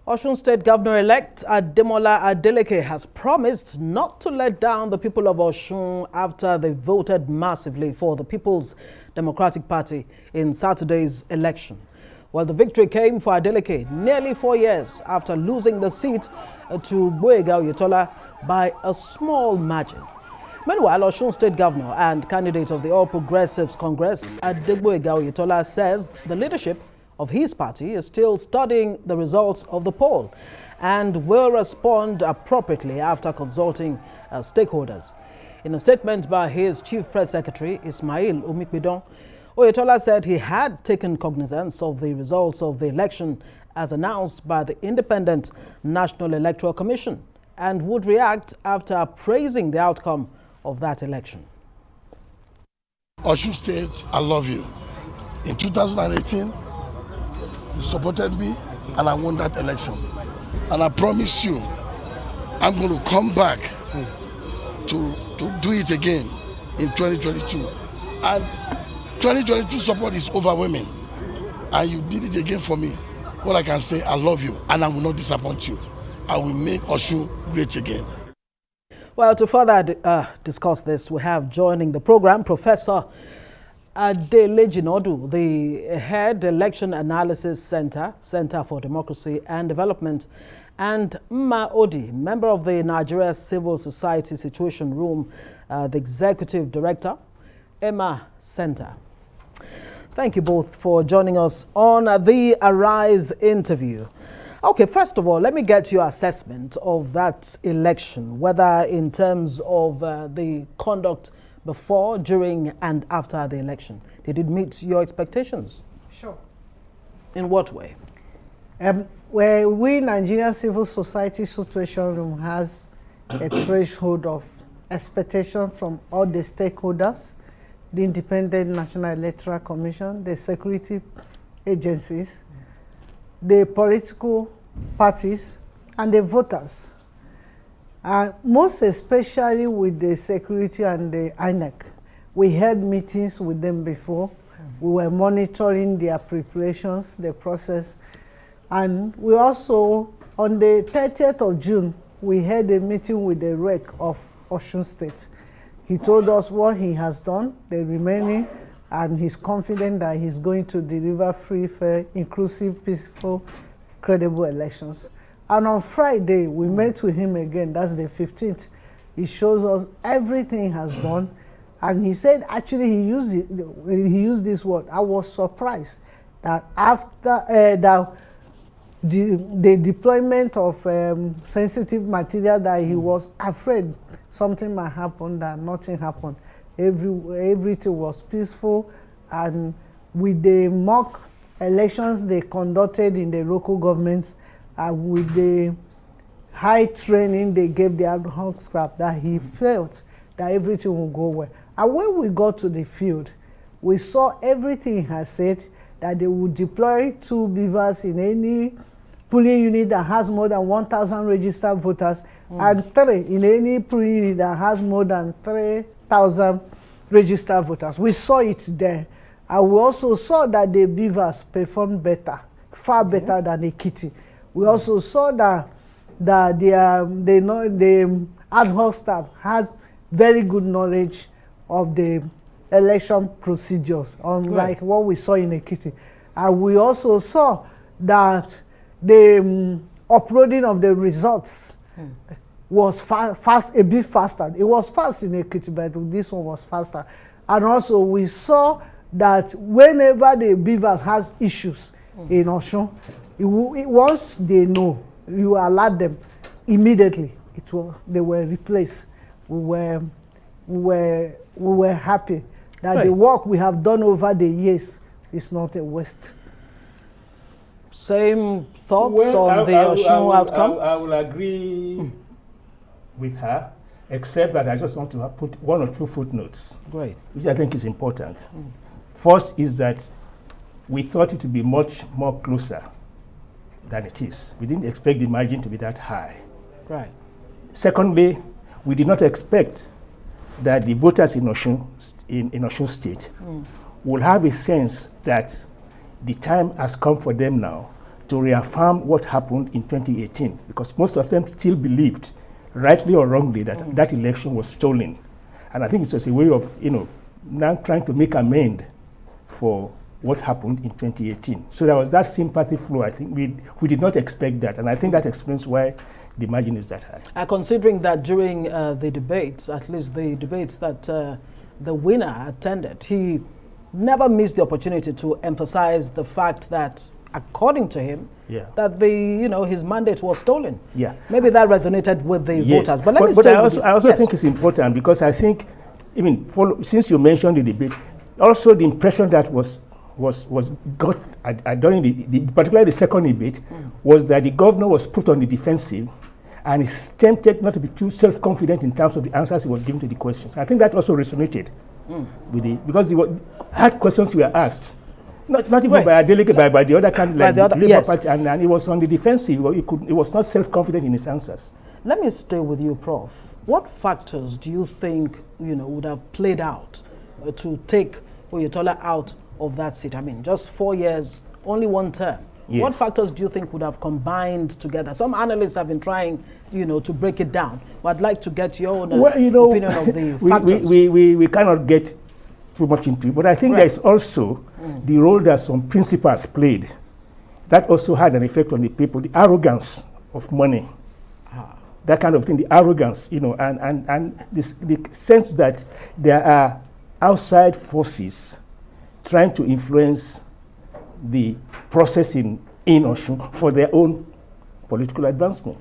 Osun State Governor-elect Ademola Adeleke has promised not to let down the people of Osun after they voted massively for the People's Democratic Party in Saturday's election. Well, the victory came for Adeleke nearly 4 years after losing the seat to Gboyega Oyetola by a small margin. Meanwhile, Osun State Governor and candidate of the All Progressives Congress, Gboyega Oyetola, says the leadership of his party is still studying the results of the poll and will respond appropriately after consulting stakeholders. In a statement by his Chief Press Secretary, Ismail Omikbidon, Oyetola said he had taken cognizance of the results of the election as announced by the Independent National Electoral Commission and would react after praising the outcome of that election. Osun State, I love you. In 2018, you supported me and I won that election. And I promise you, I'm going to come back to do it again in 2022. And 2022 support is overwhelming. And you did it again for me. What I can say, I love you and I will not disappoint you. I will make Osun great again. Well, to further discuss this, we have joining the program Professor Adele Jinadu, the head Election Analysis Center for Democracy and Development, and Mma Odi, member of the Nigeria Civil Society Situation Room, the executive director, Emma Center. Thank you both for joining us on the Arise interview. Okay, first of all, let me get your assessment of that election, whether in terms of the conduct before, during, and after the election. Did it meet your expectations? Sure. In what way? Where we Nigerian Civil Society Situation Room has a threshold of expectation from all the stakeholders, the Independent National Electoral Commission, the security agencies, the political parties, and the voters. Most especially with the security and the INEC. We had meetings with them before. We were monitoring their preparations, the process. And we also, on the 30th of June, we had a meeting with the REC of Osun State. He told us what he has done, the remaining, and he's confident that he's going to deliver free, fair, inclusive, peaceful, credible elections. And on Friday, we met with him again, that's the 15th. He shows us everything he has done. And he said, actually, he used this word. I was surprised that after the deployment of sensitive material that he was afraid something might happen, that nothing happened. Everything was peaceful, and with the mock elections they conducted in the local governments, and with the high training they gave the ad hoc staff, that he felt that everything will go well. And when we got to the field, we saw everything he had said, that they would deploy 2 beavers in any polling unit that has more than 1,000 registered voters, and 3 in any polling unit that has more than 3,000 registered voters. We saw it there. And we also saw that the beavers performed better, far better than the kitty. We also saw that the ad hoc staff has very good knowledge of the election procedures, unlike what we saw in Ekiti. And we also saw that the uploading of the results was a bit faster. It was fast in Ekiti, but this one was faster. And also we saw that whenever the beavers has issues in Osun, once they know, you alert them immediately. They were replaced. We were happy that the work we have done over the years is not a waste. Same thoughts on the Osun outcome? I will agree with her, except that I just want to put 1 or 2 footnotes, Great. which I think is important. First is that we thought it to be much more closer than it is. We didn't expect the margin to be that high. Right. Secondly, we did not expect that the voters in Osun State will have a sense that the time has come for them now to reaffirm what happened in 2018, because most of them still believed, rightly or wrongly, that that election was stolen. And I think it's just a way of, now trying to make amend for what happened in 2018. So there was that sympathy flow. I think we did not expect that, and I think that explains why the margin is that high. Considering that during the debates, at least the debates that the winner attended, he never missed the opportunity to emphasize the fact that, according to him, that his mandate was stolen. Yeah, maybe that resonated with the voters. But I also think it's important, because I think, since you mentioned the debate, also the impression that was got during particularly the second debate was that the governor was put on the defensive and is tempted not to be too self-confident in terms of the answers he was giving to the questions. I think that also resonated with because hard questions were asked, not even by a delegate, by the other candidate, and he was on the defensive. He was not self-confident in his answers. Let me stay with you, Prof. What factors do you think would have played out to take Oyetola out of that seat? Just 4 years, only one term. Yes. What factors do you think would have combined together? Some analysts have been trying, to break it down. But I'd like to get your own opinion of the factors. We cannot get too much into it, but I think there's also the role that some principals played. That also had an effect on the people, the arrogance of money. That kind of thing, the arrogance, and the sense that there are outside forces trying to influence the process in Osun for their own political advancement.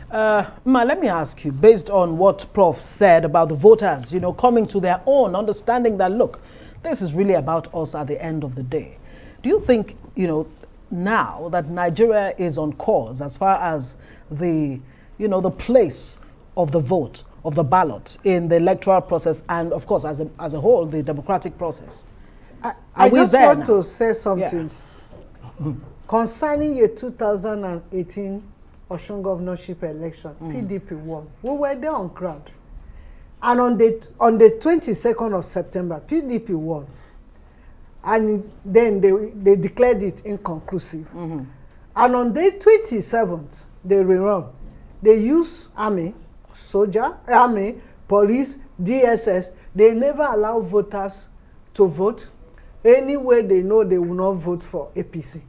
Mma, let me ask you, based on what Prof said about the voters, coming to their own, understanding that, look, this is really about us at the end of the day. Do you think, now that Nigeria is on course as far as the, the place of the vote, of the ballot in the electoral process, and of course, as a whole, the democratic process? I just want to say something concerning your 2018 Osun governorship election. PDP won. We were there on ground, and on the 22nd of September, PDP won, and then they declared it inconclusive. And on the 27th, they rerun. They use army, police, DSS. They never allow voters to vote. Anywhere they know they will not vote for APC.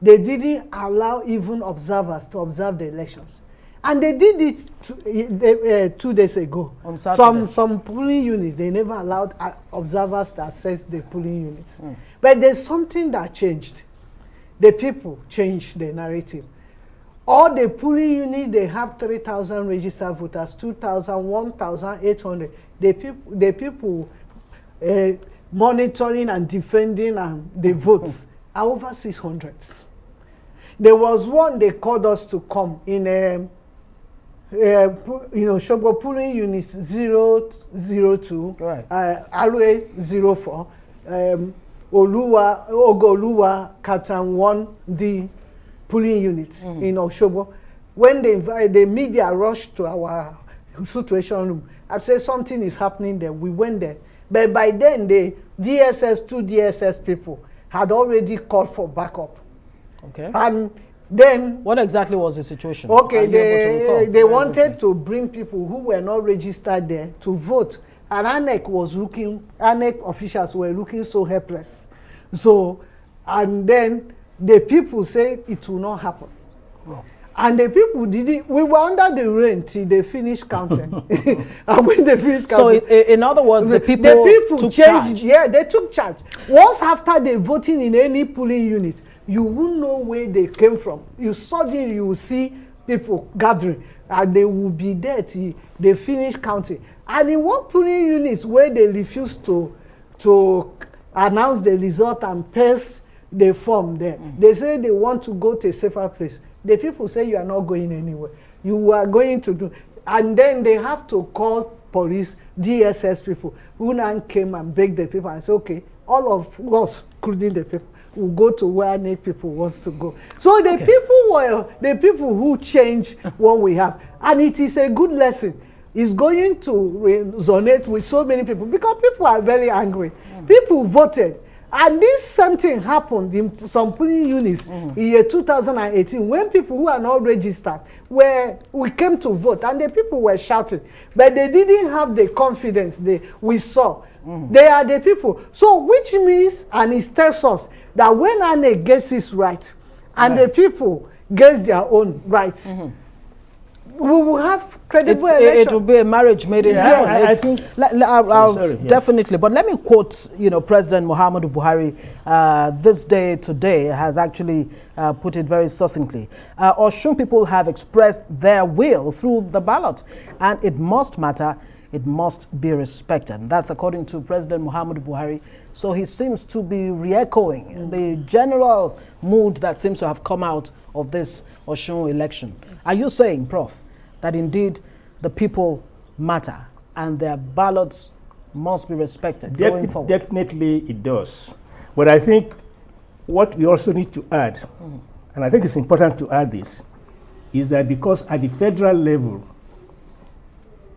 They didn't allow even observers to observe the elections. And they did it 2 days ago. On Saturday. Some polling units, they never allowed observers to access the polling units. But there's something that changed. The people changed the narrative. All the polling units, they have 3,000 registered voters, 2,000, 1,800. The people monitoring and defending the votes are over 600. There was one they called us to come in Shogbo polling unit 002, RA 04, Ogoluwa Captain 1D polling units in Oshogbo. When the media rushed to our situation room and said something is happening there, we went there. But by then, the two DSS people had already called for backup. Okay. And then... What exactly was the situation? Okay, they wanted to bring people who were not registered there to vote. And ANEC officials were looking so helpless. So, and then the people say it will not happen. Oh. And the people didn't. We were under the rain till they finished counting. And when they finished counting, so in other words, the people took changed. Charge. Yeah, they took charge. Once after they voting in any polling unit, you won't know where they came from. Suddenly you will see people gathering, and they will be there till they finish counting. And in one polling unit where they refused to announce the result and paste the form there, they say they want to go to a safer place. The people say you are not going anywhere. You are going to do, and then they have to call police, DSS people, who now came and begged the people and say, okay, all of us, including the people, will go to where the people wants to go. So the people were the people who change what we have, and it is a good lesson. It's going to resonate with so many people because people are very angry. People voted, And this same thing happened in some polling units in year 2018 when people who are not registered we came to vote and the people were shouting, but they didn't have the confidence we saw. They are the people. So which means, and it tells us that when INEC gets his right and the people gets their own rights, we will have credible election. It will be a marriage made in heaven. Yes. I think definitely. But let me quote, President Muhammadu Buhari this day today has actually put it very succinctly. Osun people have expressed their will through the ballot, and it must matter. It must be respected. And that's according to President Muhammadu Buhari. So he seems to be re-echoing the general mood that seems to have come out of this Osun election. Are you saying, Prof, that indeed the people matter and their ballots must be respected going forward? Definitely it does. But I think what we also need to add, and I think it's important to add this, is that because at the federal level,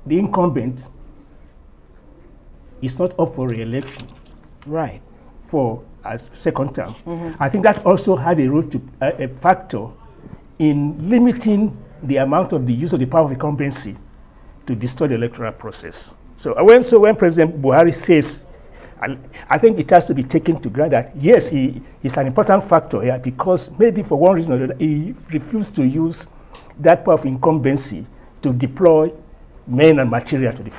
the incumbent is not up for re-election. Right. For as second term. I think that also had a role to a factor in limiting the amount of the use of the power of incumbency to destroy the electoral process. So when President Buhari says, I think it has to be taken to grant that yes, he is an important factor here because maybe for one reason or another he refused to use that power of incumbency to deploy men and material to the.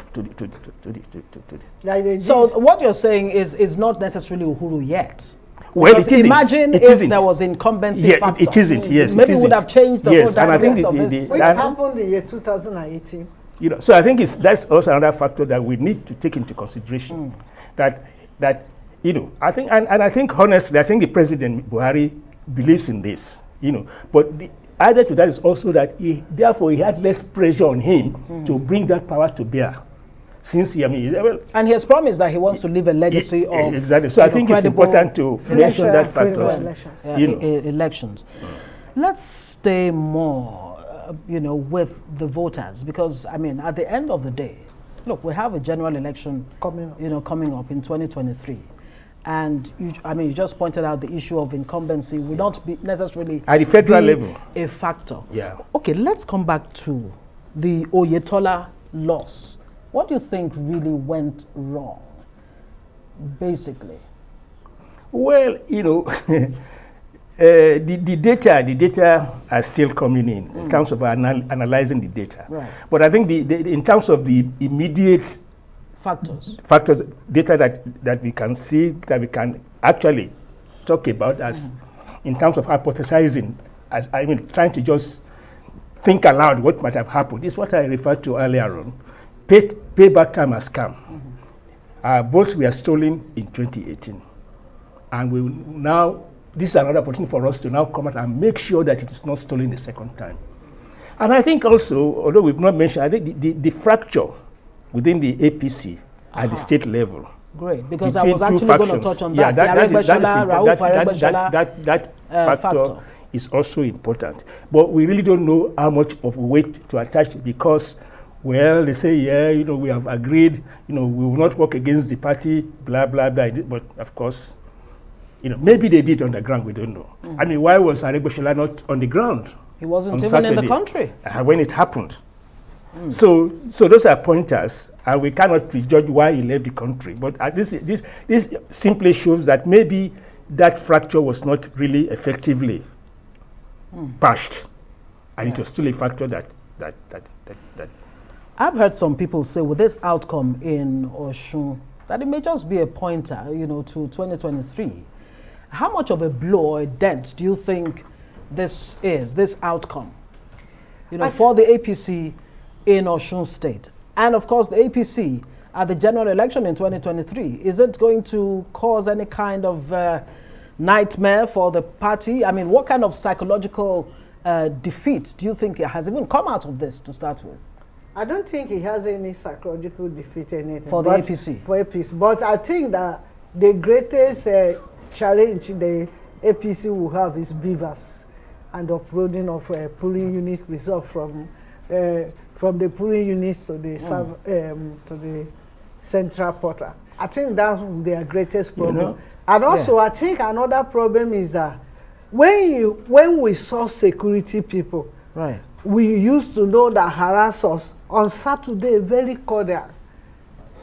So what you're saying is not necessarily Uhuru yet. Well, because imagine if there was incumbency factor. It isn't. Yes, maybe it would have changed the whole dynamics of this. Which happened in year 2018. So I think that's also another factor that we need to take into consideration. That I think I think honestly, I think the President Buhari believes in this. But added to that is also that he had less pressure on him to bring that power to bear. Since and he has promised that he wants to leave a legacy of exactly. So I think it's important to mention that factor. Elections. Let's stay more, with the voters, because at the end of the day, look, we have a general election coming up in 2023. And you just pointed out the issue of incumbency will not be necessarily at the federal level a factor. Yeah. Okay, let's come back to the Oyetola loss. What do you think really went wrong, basically? Well, the data are still coming in terms of analyzing the data. Right. But I think in terms of the immediate factors, data that we can see, that we can actually talk about as in terms of hypothesizing, trying to just think aloud what might have happened. Is what I referred to earlier on. Payback time has come. Votes were stolen in 2018. And this is another opportunity for us to now come out and make sure that it is not stolen the second time. And I think also, although we've not mentioned, I think the fracture within the APC at the state level. Great, because I was actually going to touch on that. That factor is also important. But we really don't know how much of weight to attach because, well, they say, we have agreed, we will not work against the party, blah, blah, blah. But of course, maybe they did on the ground, we don't know. Why was Aregbesola not on the ground? He wasn't even in the country. When it happened. So those are pointers, and we cannot prejudge why he left the country. But this simply shows that maybe that fracture was not really effectively patched, and it was still a factor that. I've heard some people say with this outcome in Osun that it may just be a pointer, to 2023. How much of a blow or a dent do you think this outcome, for the APC in Osun State? And of course, the APC at the general election in 2023, is it going to cause any kind of nightmare for the party? What kind of psychological defeat do you think has even come out of this to start with? I don't think he has any psychological defeat or anything. For the APC? For APC. But I think that the greatest challenge the APC will have is beavers and offloading of polling unit result from the polling units to the central portal. I think that's their greatest problem. And also, I think another problem is that when we saw security people, right, we used to know that harass us. On Saturday, very cordial,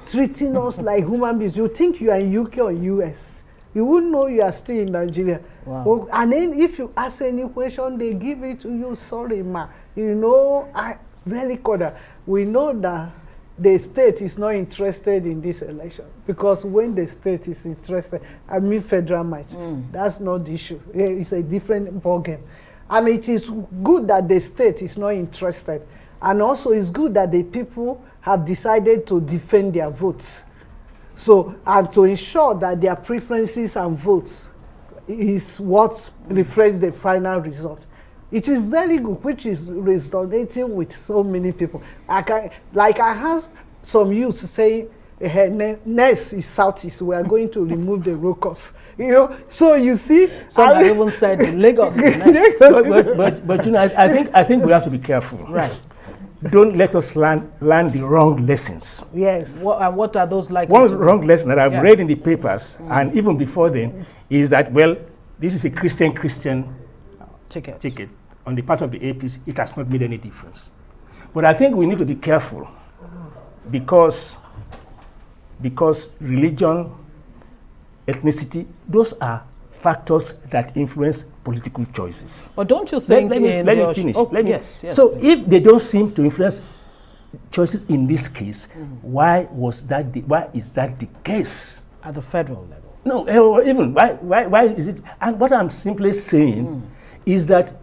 treating us like human beings. You think you are in UK or US. You wouldn't know you are still in Nigeria. Wow. And then if you ask any question, they give it to you. Sorry, ma. You know, very cordial. We know that the state is not interested in this election, because when the state is interested, I mean federal might, that's not the issue. It's a different ballgame. And it is good that the state is not interested. And also it's good that the people have decided to defend their votes. So, and to ensure that their preferences and votes is what reflects the final result. It is very good, which is resonating with so many people. I have some youth say, next is Southeast, we are going to remove the rocus. You know, so you see. Some have even said Lagos is next. but you know, I think we have to be careful. Right. Don't let us learn the wrong lessons. Yes. What are those like? One wrong lesson that I've read in the papers, and even before then, is that, well, this is a Christian ticket on the part of the APC. It has not made any difference. But I think we need to be careful, because religion, ethnicity, those are factors that influence political choices. But don't you think... Let me finish. Yes, so please. if they don't seem to influence choices in this case, why is that the case? At the federal level? No, even, why is it? And what I'm simply saying is that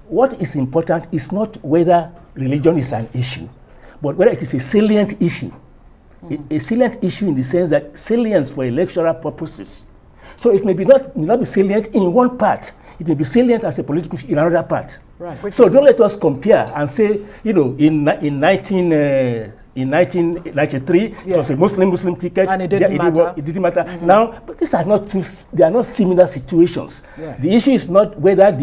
what is important is not whether religion is an issue, but whether it is a salient issue. A salient issue in the sense that salience for electoral purposes. So it may not be salient in one part. It may be salient as a political issue in another part. Right. So don't let us compare and say, you know, in 1993, it was a Muslim ticket. And it didn't matter. It didn't matter. Now, but these are not they are not similar situations. Yeah. The issue is not whether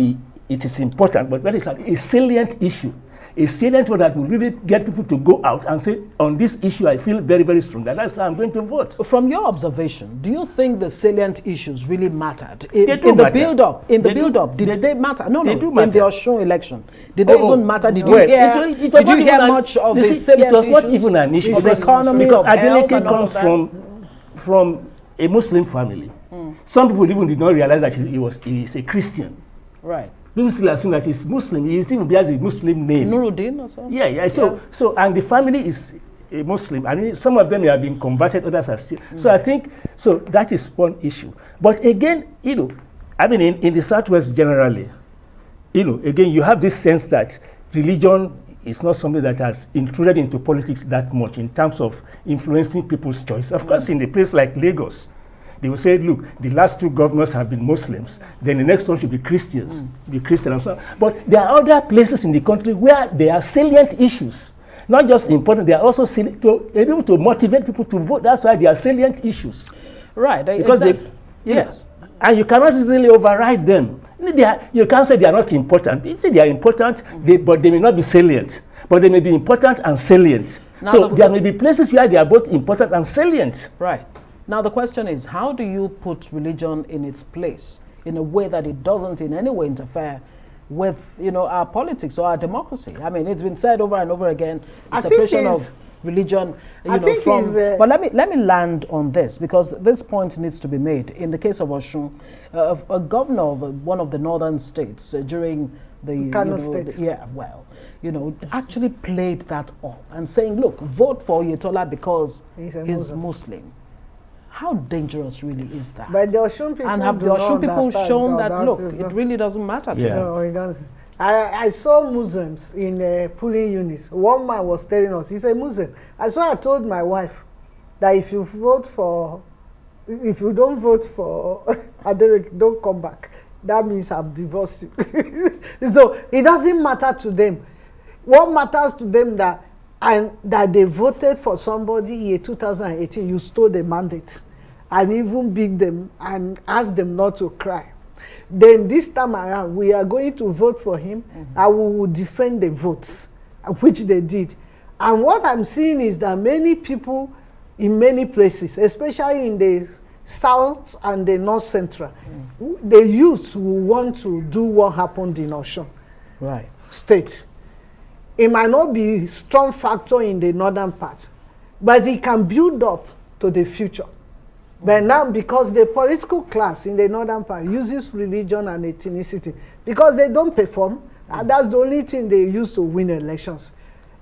it is important, but whether it's a salient issue. A salient one that will really get people to go out and say, on this issue, I feel very, very strong. That's why I'm going to vote. From your observation, do you think the salient issues really mattered? In the build-up, did they matter? No, they do matter. In the Osun election, did they even matter? Did you hear much of the salient issues? It was not even an issue. Of the economy, because of health, Adele comes from a Muslim family. Some people even did not realize that he is a Christian. Right. People still assume that he's Muslim. He still bears a Muslim name. Nuruddin or something? Yeah. So, and the family is a Muslim. I mean, some of them have been converted, others are still. So I think, so that is one issue. But again, you know, I mean, in the Southwest generally, you know, again, you have this sense that religion is not something that has intruded into politics that much in terms of influencing people's choice. Of course, in a place like Lagos, they will say, look, the last two governors have been Muslims, then the next one should be Christians, be Christian and so on. But there are other places in the country where there are salient issues. Not just important, they are also able to motivate people to vote. That's why they are salient issues. Right. Because yes. And you cannot easily override them. You can't say they are not important. You say they are important, but they may not be salient. But they may be important and salient. Now so there may be places where they are both important and salient. Right. Now the question is, how do you put religion in its place in a way that it doesn't in any way interfere with, you know, our politics or our democracy? I mean, it's been said over and over again, the separation of religion, but let me land on this, because this point needs to be made. In the case of Osun, a governor of one of the northern states during the Kano state, actually played that up and saying, look, vote for Oyetola because he's Muslim. How dangerous really is that? But the Osun people, and have the Osun people shown that look, it really doesn't matter to them? No, it doesn't. I saw Muslims in polling units. One man was telling us, he's a Muslim. That's why I told my wife that if you don't vote for Adele, don't come back. That means I've divorced you. So it doesn't matter to them. What matters to them that they voted for somebody in 2018, you stole the mandate and even beat them and asked them not to cry. Then this time around, we are going to vote for him and we will defend the votes, which they did. And what I'm seeing is that many people in many places, especially in the South and the North Central, the youth will want to do what happened in Osun State. It might not be a strong factor in the northern part, but it can build up to the future. But now, because the political class in the northern part uses religion and ethnicity, because they don't perform, and that's the only thing they use to win elections.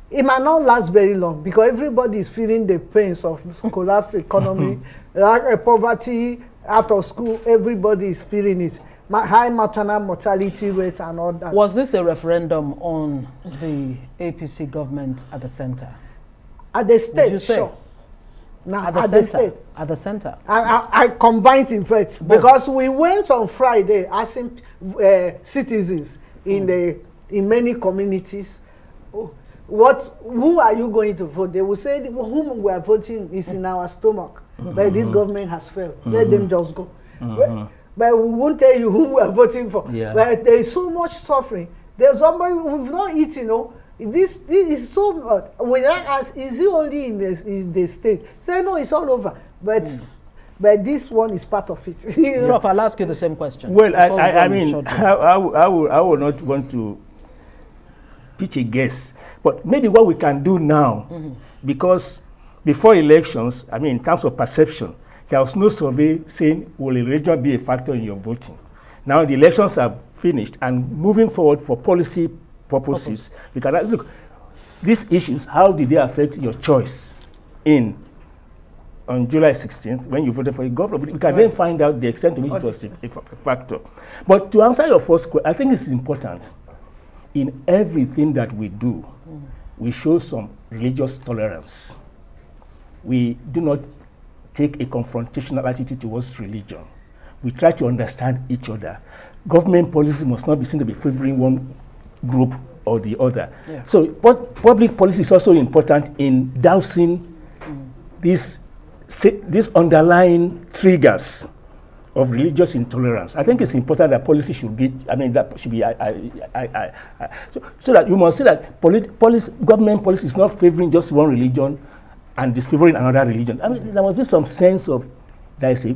It might not last very long because everybody is feeling the pains of collapsed economy, poverty, out of school. Everybody is feeling it. High maternal mortality rates and all that. Was this a referendum on the APC government at the center? At the state, sure. Now, at the state. At the center. I combined in fact because we went on Friday asking citizens in many communities, who are you going to vote? They will say whom we are voting is in our stomach, but this government has failed. Let them just go. But we won't tell you whom we are voting for. Yeah. But there is so much suffering. There's somebody who's not eating. This is so much. When I ask, is it only in the state? Say no, it's all over. But this one is part of it. Prof, I'll ask you the same question. Well, I mean, I will not want to pitch a guess, but maybe what we can do now, because before elections, I mean, in terms of perception, there was no survey saying, will religion be a factor in your voting? Now the elections are finished, and moving forward for policy purposes, we can ask, look, these issues, how did they affect your choice on July 16th, when you voted for a governor? We can then find out the extent to which it was a factor. But to answer your first question, I think it's important. In everything that we do, we show some religious tolerance. We do not take a confrontational attitude towards religion. We try to understand each other. Government policy must not be seen to be favoring one group or the other. Yeah. So public policy is also important in dousing these underlying triggers of religious intolerance. I think it's important that policy should be, so that you must see that government policy is not favoring just one religion and disfavoring another religion. I mean, there must be some sense of, there is a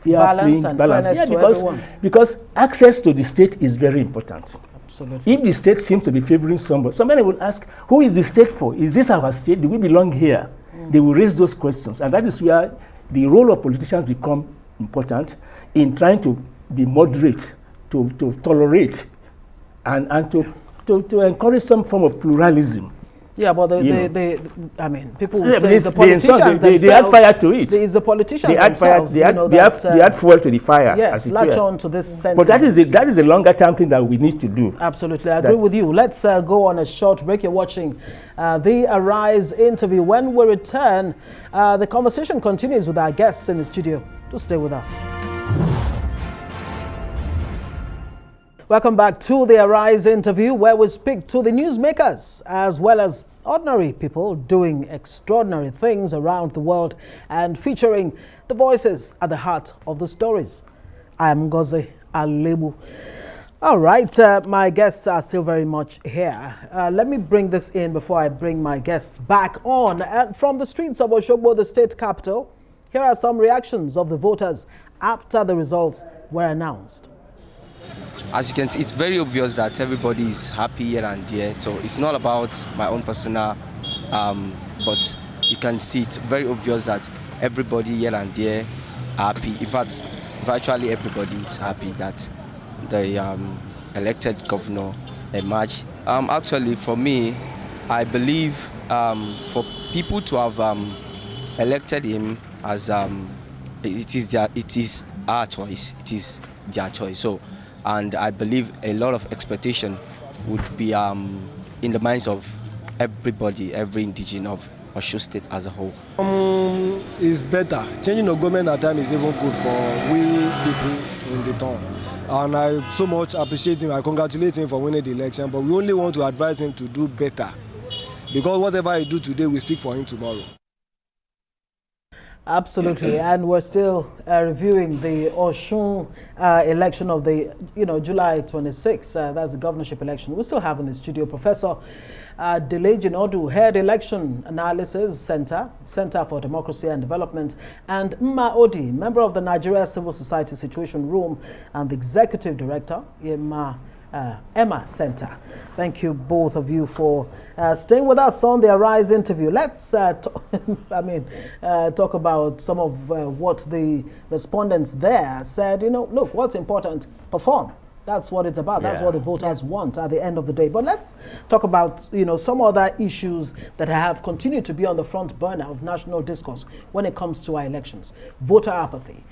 fair balance and fairness to everyone. Because access to the state is very important. Absolutely. If the state seems to be favoring somebody will ask, who is the state for? Is this our state? Do we belong here? They will raise those questions. And that is where the role of politicians become important in trying to be moderate, to tolerate, and to encourage some form of pluralism. Yeah, but people will say the politicians they add fire to it. It's the politicians they add themselves. They add fuel to the fire. Yes, latch on to this sentence. But that is a longer term thing that we need to do. Absolutely, I agree with you. Let's go on a short break. You're watching the Arise interview. When we return, the conversation continues with our guests in the studio. Do stay with us. Welcome back to the Arise interview, where we speak to the newsmakers as well as ordinary people doing extraordinary things around the world and featuring the voices at the heart of the stories. I am Ngozi Alebu. All right, my guests are still very much here. Let me bring this in before I bring my guests back on. From the streets of Osogbo, the state capital, here are some reactions of the voters after the results were announced. As you can see, it's very obvious that everybody is happy here and there. So it's not about my own personal, but you can see it's very obvious that everybody here and there are happy. In fact, virtually everybody is happy that the elected governor emerged. Actually, for me, I believe for people to have elected him as it is our choice. It is their choice. So. And I believe a lot of expectation would be in the minds of everybody, every indigenous of Osun State as a whole. It's better. Changing of government at times is even good for we people in the town. And I so much appreciate him. I congratulate him for winning the election. But we only want to advise him to do better. Because whatever he do today, we speak for him tomorrow. Absolutely, and we're still reviewing the Osun election of the, July 26th. That's the governorship election. We still have in the studio Professor Adele Jinadu, Head Election Analysis Center for Democracy and Development, and Mma Odi, member of the Nigeria Civil Society Situation Room and the Executive Director, Emma Center. Thank you, both of you, for staying with us on the Arise interview. Let's talk about some of what the respondents there said. Look, what's important? Perform. That's what it's about. That's what the voters want at the end of the day. But let's talk about, some other issues that have continued to be on the front burner of national discourse when it comes to our elections. Voter apathy.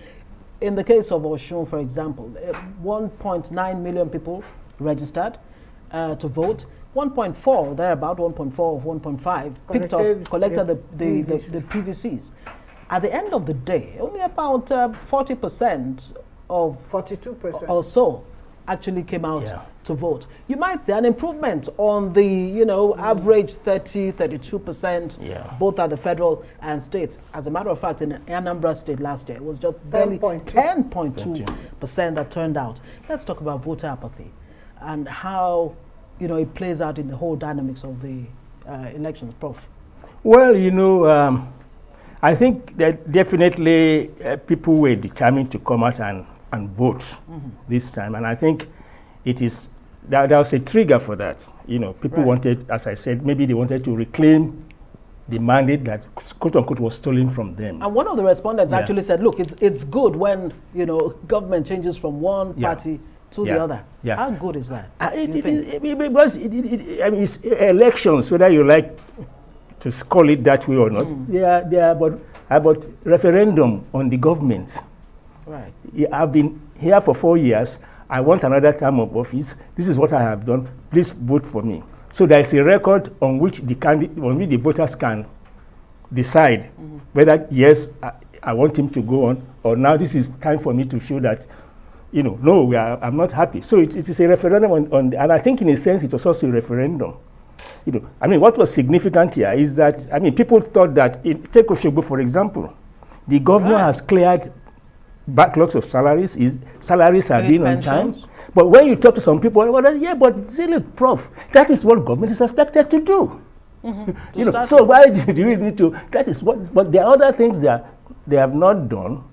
In the case of Osun, for example, 1.9 million people registered to vote. 1.4, thereabout 1.4 or 1.5, collected the PVCs. At the end of the day, only about 40% of 42% or so actually came out to vote. You might say an improvement on the, average 32%, both at the federal and states. As a matter of fact, in Anambra State last year, it was just barely 10.2% that turned out. Let's talk about voter apathy and how, it plays out in the whole dynamics of the elections, Prof. Well, I think that definitely people were determined to come out and vote this time, and I think there was a trigger for that. People wanted, as I said, maybe they wanted to reclaim the mandate that quote unquote was stolen from them. And one of the respondents actually said, look, it's good when government changes from one party to the other. How good is that? Because it's elections, whether you like to call it that way or not. They are about referendum on the government. Right. I've been here for 4 years. I want another term of office. This is what I have done. Please vote for me. So there is a record on which the voters can decide whether yes, I want him to go on, or now this is time for me to show that, no, I'm not happy. So it is a referendum on, and I think in a sense it was also a referendum. What was significant here is that people thought that take Oshogbo for example, the governor has cleared backlogs of salaries. Salaries are being on time. But when you talk to some people, but Prof, that is what government is expected to do. So why do we need to? That is what. But there are other things that they have not done.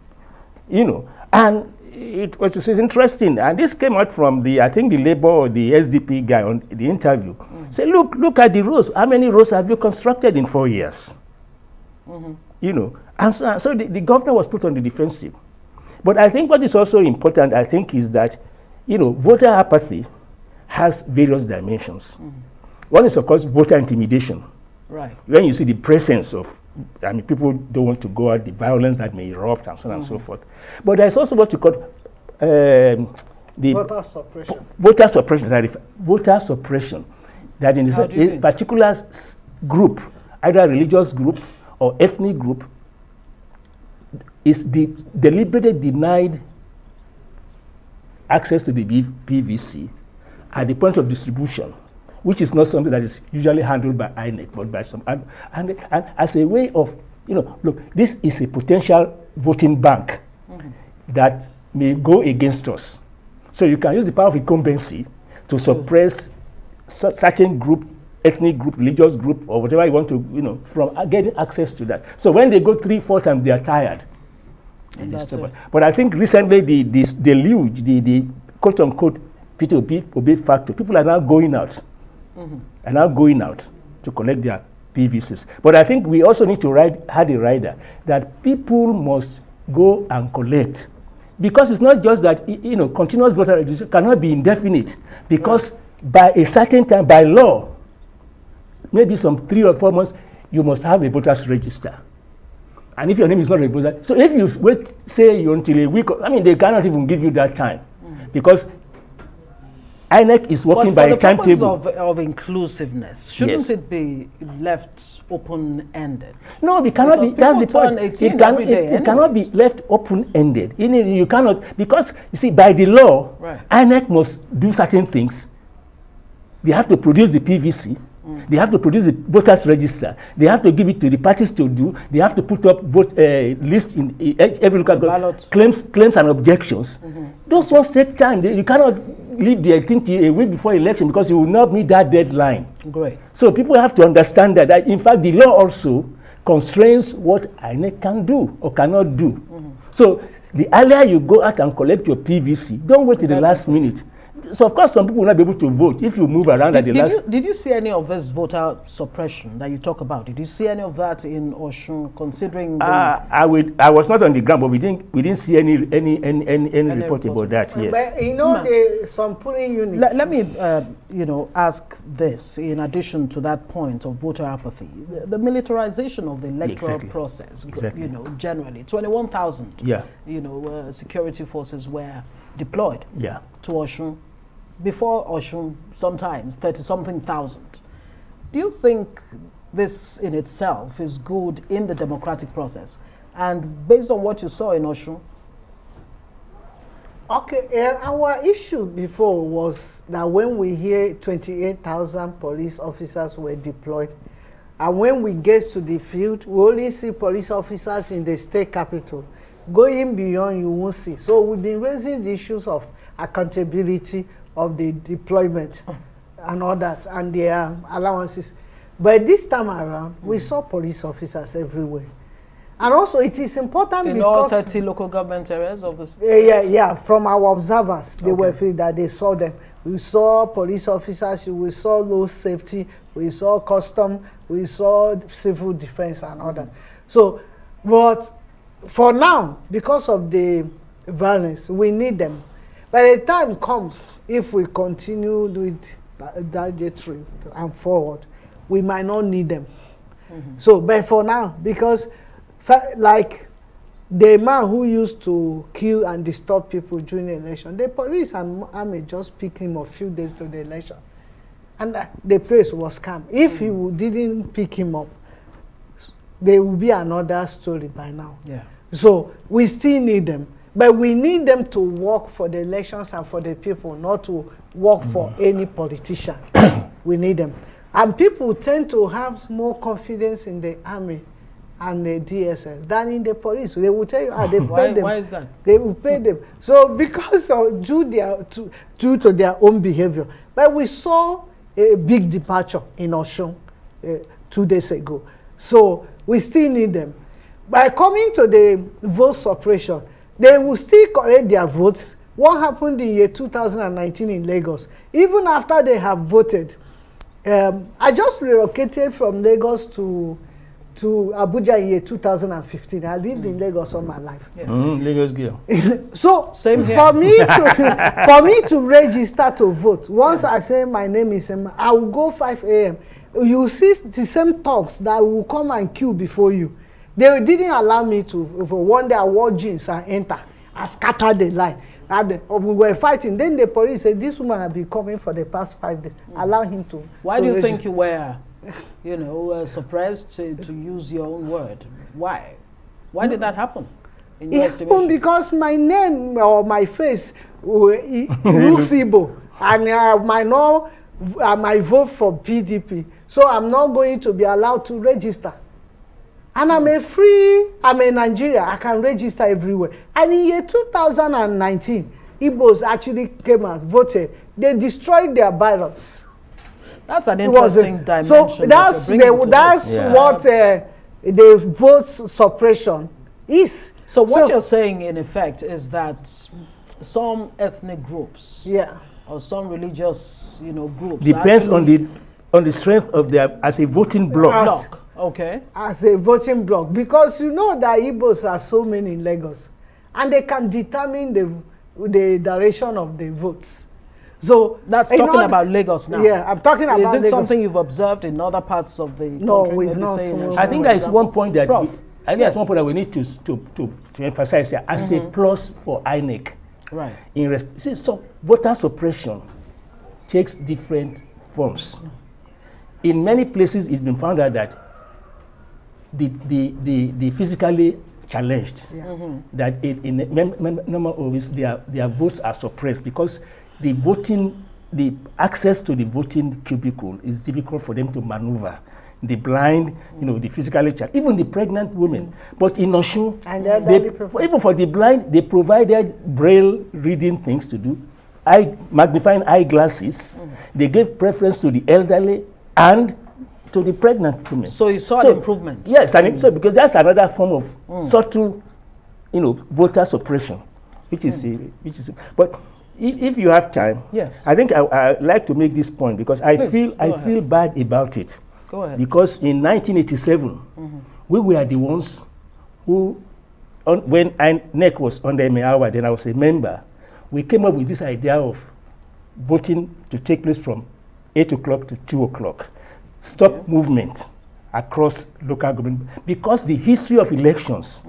And it was interesting. And this came out from the Labour or the SDP guy on the interview. Say, look at the roads. How many roads have you constructed in 4 years? And so the governor was put on the defensive. But I think what is also important, is that, voter apathy has various dimensions. One is, of course, voter intimidation. Right. When you see the presence of, people don't want to go out, the violence that may erupt and so on and so forth. But there's also what you call the voter suppression. Voter suppression. That in a particular group, either a religious group or ethnic group, is deliberately denied access to the PVC at the point of distribution, which is not something that is usually handled by INEC, but by some and as a way of, look, this is a potential voting bank that may go against us. So you can use the power of incumbency to suppress certain group, ethnic group, religious group, or whatever you want to, from getting access to that. So when they go 3-4 times, they are tired. But I think recently this deluge, the quote unquote P2P factor, people are now going out, to collect their PVCs. But I think we also need to have a rider that people must go and collect, because it's not just that continuous voter registration cannot be indefinite, because by a certain time, by law, maybe some 3 or 4 months, you must have a voters register. And if your name is not registered, so if you wait, say until a week, they cannot even give you that time, because INEC is working by a timetable. For the purpose of inclusiveness, shouldn't it be left open-ended? No, it cannot be. That's the point. It cannot be left open-ended. You cannot, because you see, by the law, INEC must do certain things. They have to produce the PVC. They have to produce the voters register. They have to give it to the parties to do. They have to put up vote list in every local government, claims and objections. Those ones take time. You cannot leave the thing till a week before election because you will not meet that deadline. Great. So people have to understand that in fact the law also constrains what INEC can do or cannot do. So the earlier you go out and collect your PVC, don't wait till the last minute. So of course some people will not be able to vote if you move around at the last. Did you see any of this voter suppression that you talk about? Did you see any of that in Osun, considering? I was not on the ground, but we didn't see any report about that. Yes. But you know, some polling units. Let me ask this in addition to that point of voter apathy, the militarization of the electoral process. Exactly. Generally 21,000. Yeah. Security forces were deployed. Yeah. To Osun. Before Osun, sometimes 30-something thousand. Do you think this in itself is good in the democratic process? And based on what you saw in Osun? Okay, our issue before was that when we hear 28,000 police officers were deployed, and when we get to the field, we only see police officers in the state capital. Going beyond, you won't see. So we've been raising the issues of accountability of the deployment and all that, and their allowances. But this time around, we saw police officers everywhere. And also, it is important in because... all 30 local government areas of the state? Yeah, from our observers, they were feeling that they saw them. We saw police officers, we saw road safety, we saw custom, we saw civil defense and all that. So, but for now, because of the violence, we need them. By the time comes, if we continue with that trajectory and forward, we might not need them. So, but for now, because like the man who used to kill and disturb people during the election, the police and army just picked him a few days to the election. And the place was calm. If he didn't pick him up, there will be another story by now. Yeah. So we still need them. But we need them to work for the elections and for the people, not to work for any politician. We need them. And people tend to have more confidence in the army and the DSS than in the police. They will tell you, they've paid them. Why is that? They will pay them. So because of due to their own behavior. But we saw a big departure in Osun 2 days ago. So we still need them. By coming to the vote suppression, they will still correct their votes. What happened in year 2019 in Lagos? Even after they have voted, I just relocated from Lagos to Abuja in year 2015. I lived in Lagos all my life. Yeah. Lagos girl. So same here. For me to register to vote, once I say my name is Mma, I will go 5 a.m. You see the same thugs that will come and queue before you. They didn't allow me to, for one day I wore jeans and enter. I scattered the line. And we were fighting. Then the police said, this woman has been coming for the past 5 days. Allow him to. Why do you think you were, suppressed, to use your own word? Why? Why did that happen? In your estimation? Because my name or my face looks Igbo. And I might vote for PDP. So I'm not going to be allowed to register. And I'm a Nigerian, I can register everywhere. And in year 2019, Igbos actually came and voted. They destroyed their ballots. That's an interesting dimension. So that's what the vote suppression is. So what you're saying, in effect, is that some ethnic groups or some religious groups depends on the strength of their as a voting bloc. Okay. As a voting bloc, because you know that Igbos are so many in Lagos, and they can determine the direction of the votes. So that's talking about Lagos now. Yeah, I'm talking about Lagos. Is it something you've observed in other parts of the country? No, we've not. I think that is one point that Prof. That's one point that we need to emphasize here as a plus for INEC. Right. So voter suppression takes different forms. In many places, it's been found out that the physically challenged, that in normal office their votes are suppressed because the voting the access to the voting cubicle is difficult for them to maneuver. The blind, the physically challenged, even the pregnant women. But in Osun, even for the blind, they provided braille reading things to do, magnifying eyeglasses. They gave preference to the elderly and to the pregnant women. So you saw an improvement? Yes, and so because that's another form of subtle, voter suppression, which is. But if you have time, yes, I think I like to make this point because I feel bad about it. Go ahead. Because in 1987, we were the ones who, when NEC was under Mma Odi, then I was a member, we came up with this idea of voting to take place from 8 o'clock to 2 o'clock. Stop movement across local government. Because the history of elections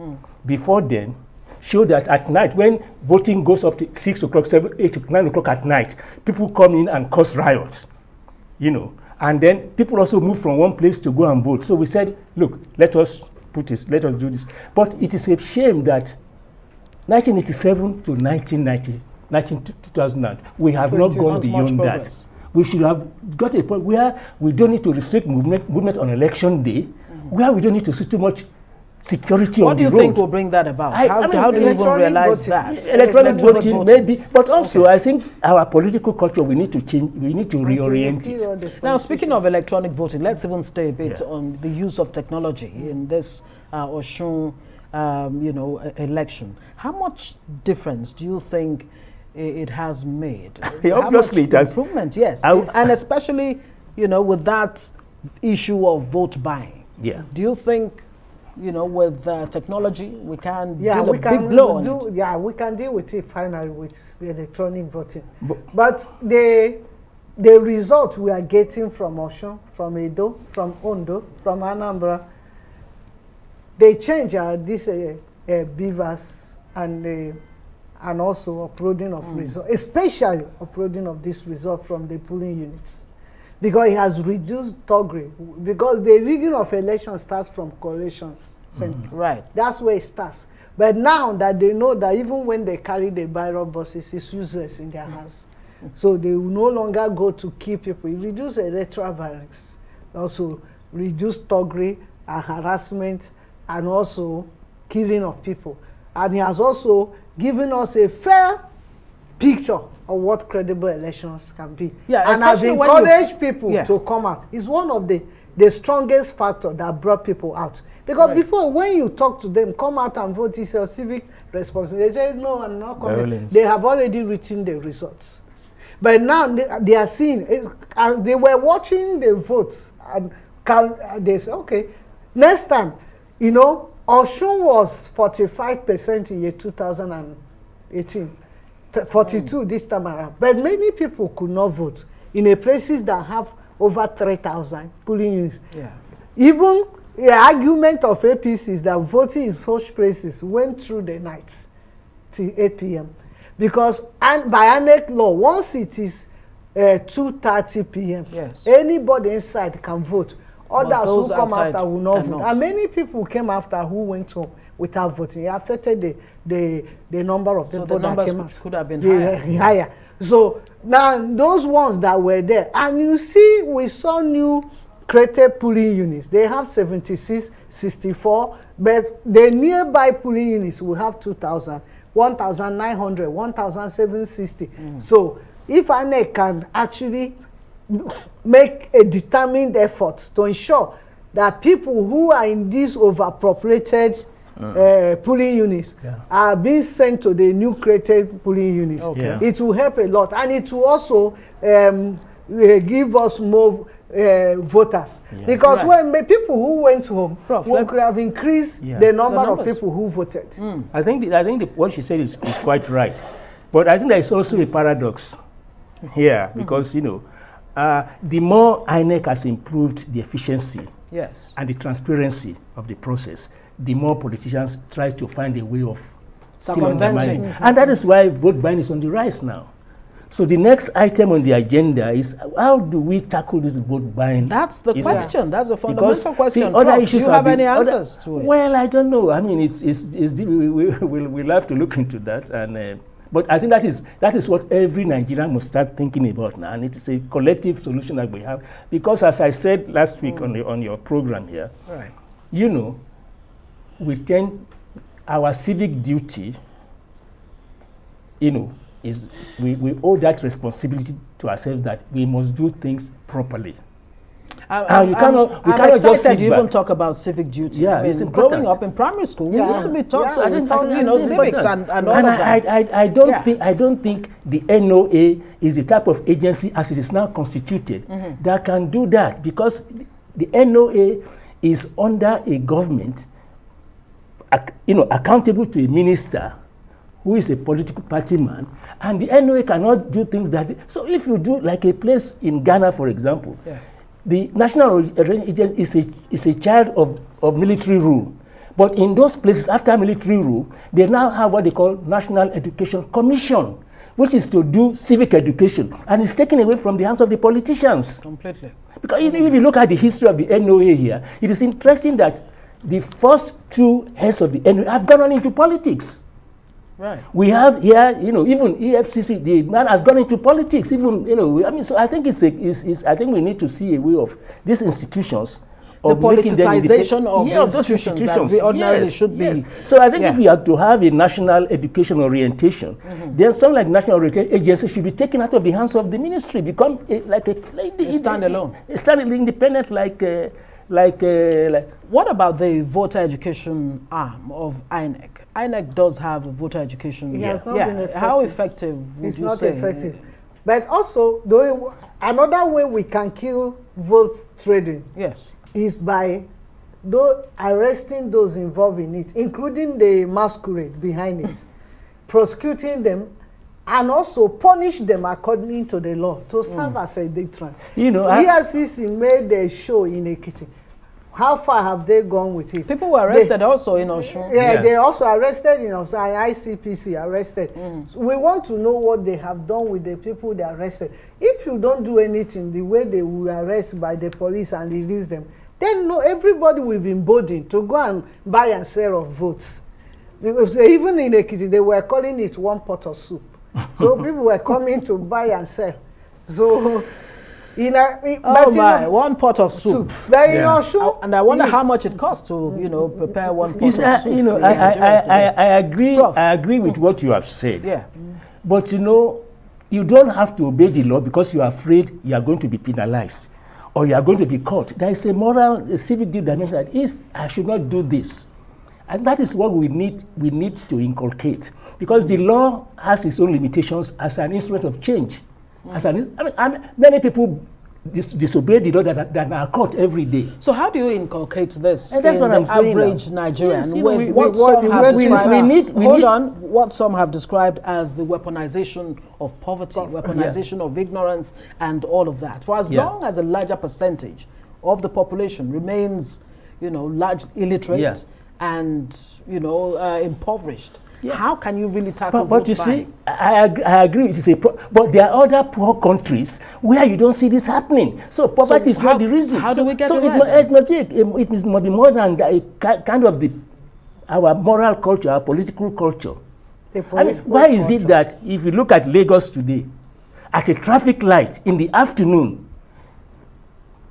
before then showed that at night, when voting goes up to 6 o'clock, 7, 8, 9 o'clock at night, people come in and cause riots, And then people also move from one place to go and vote. So we said, look, let us do this. But it is a shame that 1987 to 2000, we have not gone beyond that. We should have got a point where we don't need to restrict movement on election day, where we don't need to see too much security on the road. What do you think will bring that about? How do you even realize that? Electronic voting, maybe. But also, I think our political culture, we need to change, we need to reorient it. Now, speaking of electronic voting, let's even stay a bit on the use of technology in this Osun, election. How much difference do you think it has made? Obviously, it has. Improvement, yes. And especially, with that issue of vote buying. Yeah. Do you think, with technology, we can deal a big blow on it? Yeah, we can deal with it finally with the electronic voting. But the result we are getting from Osun, from Edo, from Ondo, from Anambra, they change this beavers and also uploading of results, especially uploading of this result from the polling units. Because it has reduced thuggery. Because the rigging of elections starts from coalitions. Right. That's where it starts. But now that they know that even when they carry the ballot buses, it's useless in their hands. So they will no longer go to kill people. It reduces electoral violence. Also reduce thuggery and harassment and also killing of people. And he has also given us a fair picture of what credible elections can be. Yeah, and has encouraged people to come out. It's one of the strongest factors that brought people out. Because before, when you talk to them, come out and vote, it's your civic responsibility. They say, no, I'm not coming. Violence. They have already written the results. But now they are seeing, as they were watching the votes, and they say, okay, next time, Osun was 45% in year 2018. 42 this time around. But many people could not vote in a places that have over 3,000 polling units. Yeah. Even the argument of APC is that voting in such places went through the night till 8 p.m. Because by ANEC law, once it is 2:30 p.m., anybody inside can vote. Others who come after will not vote. And many people came after who went home without voting. It affected the number of people that came out. Could have been higher. So now those ones that were there, and you see, we saw new created polling units. They have 76, 64, but the nearby polling units will have 2,000, 1,900, 1,760. So if ANEC can actually make a determined effort to ensure that people who are in these overpopulated polling units are being sent to the new created polling units. It will help a lot, and it will also give us more voters. Because when people who went home could have increased the number of people who voted. I think what she said is quite right, but I think there is also a paradox here because the more INEC has improved the efficiency and the transparency of the process, the more politicians try to find a way of circumventing. And that is why vote buying is on the rise now. So the next item on the agenda is how do we tackle this vote buying? That's the question. That's a fundamental question. Other issues do you have any answers to it? Well, I don't know. I mean, we'll have to look into that. And But I think that is what every Nigerian must start thinking about now, and it is a collective solution that we have. Because as I said last week on your program here, Right. you know, our civic duty, you know, is we owe that responsibility to ourselves that we must do things properly. I'm excited you even talk about civic duty. Yeah, I mean, it's important. growing up in primary school, we used to be taught, Civics and all of that. I don't think the NOA is the type of agency as it is now constituted that can do that, because the NOA is under a government, accountable to a minister who is a political party man, and the NOA cannot do things that. So if you do like a place in Ghana, for example. Yeah. The National Agency is a child of military rule. But in those places, after military rule, they now have what they call National Education Commission, which is to do civic education. And it's taken away from the hands of the politicians. Completely. Because if you look at the history of the NOA here, it is interesting that the first two heads of the NOA have gone on into politics. Right. We have here, even EFCC, the man has gone into politics. Even, so I think I think we need to see a way of these institutions. The politicization of those institutions that we ordinarily should be. Yes. So I think if we have to have a national education orientation, then something like national orientation agency should be taken out of the hands of the ministry, become like a standalone, independent, like. What about the voter education arm of INEC? INEC does have a voter education. It has not been effective. How effective would you say? It's not effective. But also, another way we can kill vote trading is by arresting those involved in it, including the masquerade behind it, prosecuting them, and also punish them according to the law to serve as a deterrent. EFCC made a show in Ekiti. How far have they gone with it? People were arrested also in Osun. Yeah, they also arrested in Osun, ICPC arrested. So we want to know what they have done with the people they arrested. If you don't do anything the way they will arrest by the police and release them, then everybody will be emboldened to go and buy and sell of votes. Because even in Ekiti, they were calling it one pot of soup. So people were coming to buy and sell. So, one pot of soup. And I wonder how much it costs to, prepare one pot of soup. I agree. Prof. I agree with what you have said. Yeah. But you don't have to obey the law because you are afraid you are going to be penalized or you are going to be caught. There is a civic due dimension that is, I should not do this. And that is what we need to inculcate. Because the law has its own limitations as an instrument of change. Many people disobey the law that are caught every day. So how do you inculcate this and that's in what the I'm saying average Nigerian? Yes, What some have described as the weaponization of poverty, weaponization of ignorance, and all of that. For as long as a larger percentage of the population remains, large illiterate and impoverished. How can you really tackle but you see, I agree. But there are other poor countries where you don't see this happening. So poverty is not the reason. How do we get it right? It must be more than kind of our moral culture, our political culture. Why is it that if you look at Lagos today, at a traffic light in the afternoon,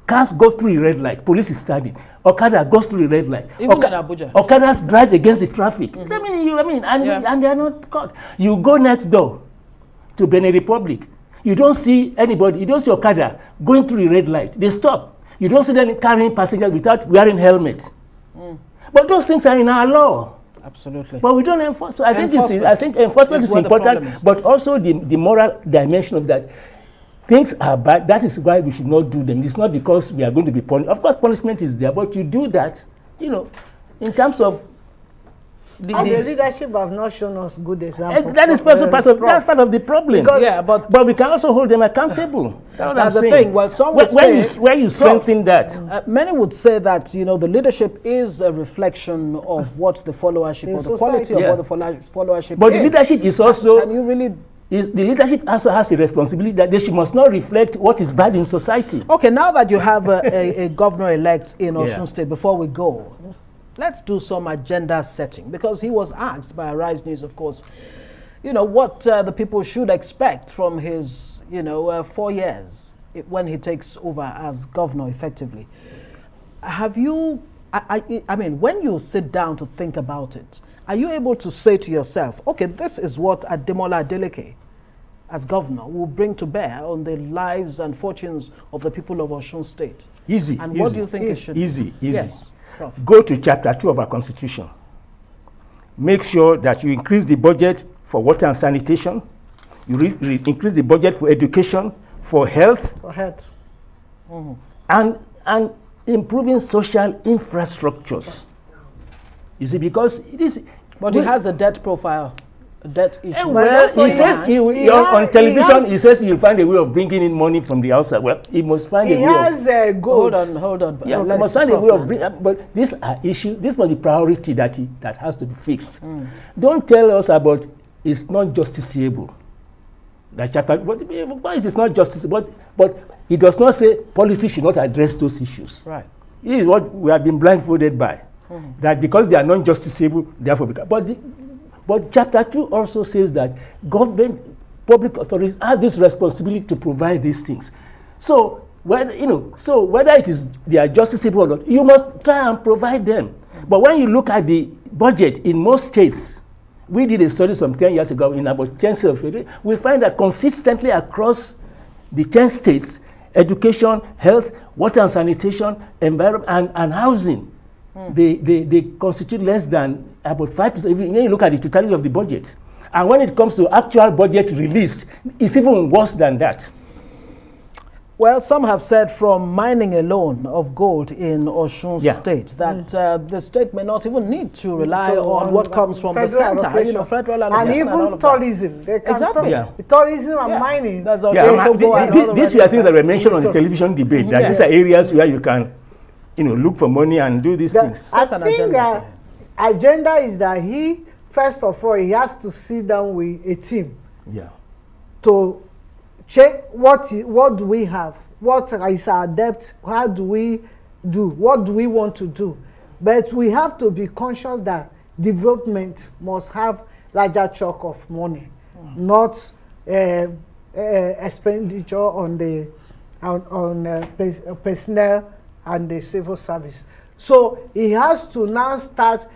cars go through a red light, police is standing. Okada goes through the red light. Even in Abuja. Okadas drive against the traffic. And they are not caught. You go next door to Benin Republic. You don't see anybody. You don't see Okada going through the red light. They stop. You don't see them carrying passengers without wearing helmets. But those things are in our law. Absolutely. But we don't enforce. I think enforcement is important, but also the moral dimension of that. Things are bad. That is why we should not do them. It's not because we are going to be punished. Of course, punishment is there, but you do that, in terms of the leadership have not shown us good examples. That is part of the problem. Because, but we can also hold them accountable. That's the thing. Well, some would say where you strengthen that. Many would say that the leadership is a reflection of what the followership or the quality of what the followership but is. The leadership is also. Can you really? The leadership also has a responsibility that they must not reflect what is bad in society. Okay, now that you have a governor-elect in Osun State, before we go, let's do some agenda setting, because he was asked by Arise News, of course, what the people should expect from his, 4 years when he takes over as governor effectively. Have you, I mean, when you sit down to think about it, are you able to say to yourself, okay, this is what Ademola Adeleke as governor will bring to bear on the lives and fortunes of the people of Osun State? Easy. And what do you think it should be? Easy. Yes, Prof. Go to chapter 2 of our constitution. Make sure that you increase the budget for water and sanitation. You increase the budget for education, for health. For health. And improving social infrastructures. You see, because it is... But he has a debt profile, a debt issue. Well, he says on television, he says he'll find a way of bringing in money from the outside. Well, he must find a way. He has a gold. Hold on. Yeah, he must find a way of bringing. But these are issues. This was the priority that has to be fixed. Don't tell us about it's not justiciable. That chapter, but it is not justiciable. But it does not say policy should not address those issues. Right. This is what we have been blindfolded by. That because they are not justiciable, therefore. But chapter 2 also says that government, public authorities have this responsibility to provide these things. So whether it is they are justiciable or not, you must try and provide them. But when you look at the budget in most states, we did a study some 10 years ago in about 10 states. We find that consistently across the 10 states, education, health, water and sanitation, environment, and housing, they constitute less than about 5%. When you look at the totality of the budget. And when it comes to actual budget released, it's even worse than that. Well, some have said from mining alone of gold in Osun State that the state may not even need to rely on what comes from the center, federal allocation, and even tourism. They can tourism and mining. That's these are things that were mentioned on the television debate. That these are areas where you can, look for money and do these things. I think the agenda is that he, first of all, he has to sit down with a team to check what do we have, what is our debt, how do we do, what do we want to do. But we have to be conscious that development must have larger chunk of money, not expenditure on the personnel and the civil service. So he has to now start.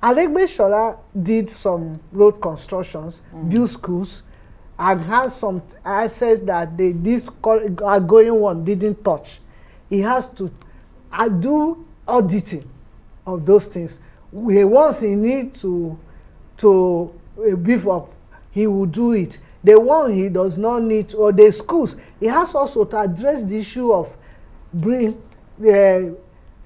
Aregbesola did some road constructions, build schools, and has some assets that this outgoing one didn't touch. He has to do auditing of those things. Once he needs to beef up, he will do it. The one he does not need to, or the schools, he has also to address the issue of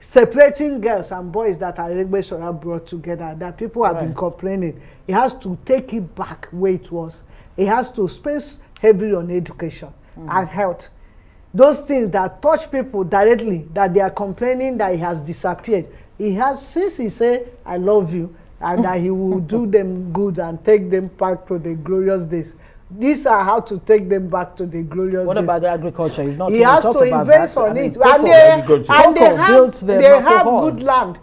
separating girls and boys that are Aregbesola brought together, that people have been complaining. He has to take it back where it was. He has to spend heavily on education and health. Those things that touch people directly, that they are complaining that he has disappeared. He has, since he said, I love you, and that he will do them good and take them back to the glorious days. These are how to take them back to the glorious days. What about the agriculture? You've not he has to invest on it. And they have good land.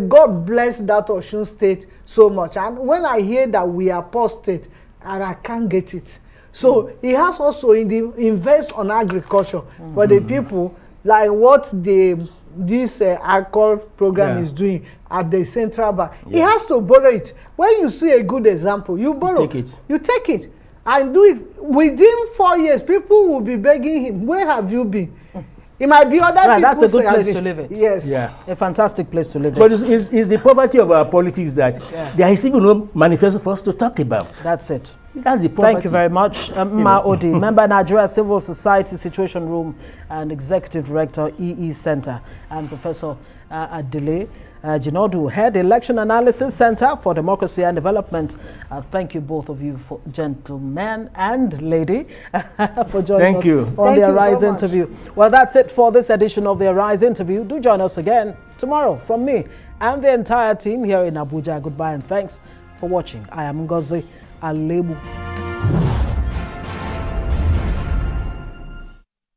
God bless that Osun State so much. And when I hear that we are poor state, and I can't get it. So he has also invest on agriculture for the people, like what this alcohol program is doing at the central bank. He has to borrow it. When you see a good example, you borrow. You take it and do it. Within 4 years, people will be begging him, where have you been? It might be other people. That's a good place to live it. Yes. A fantastic place to live it. But it's the poverty of our politics that there is even no manifesto for us to talk about. That's it. That's the poverty. Thank you very much. Mma Odi, member Nigeria Civil Society Situation Room and Executive Director, EE Center, and Professor Adele Jinadu, Head Election Analysis Center for Democracy and Development. Thank you, both of you, gentlemen and lady, for joining us on the Arise interview. Well, that's it for this edition of the Arise interview. Do join us again tomorrow from me and the entire team here in Abuja. Goodbye and thanks for watching. I am Ngozi Alebu.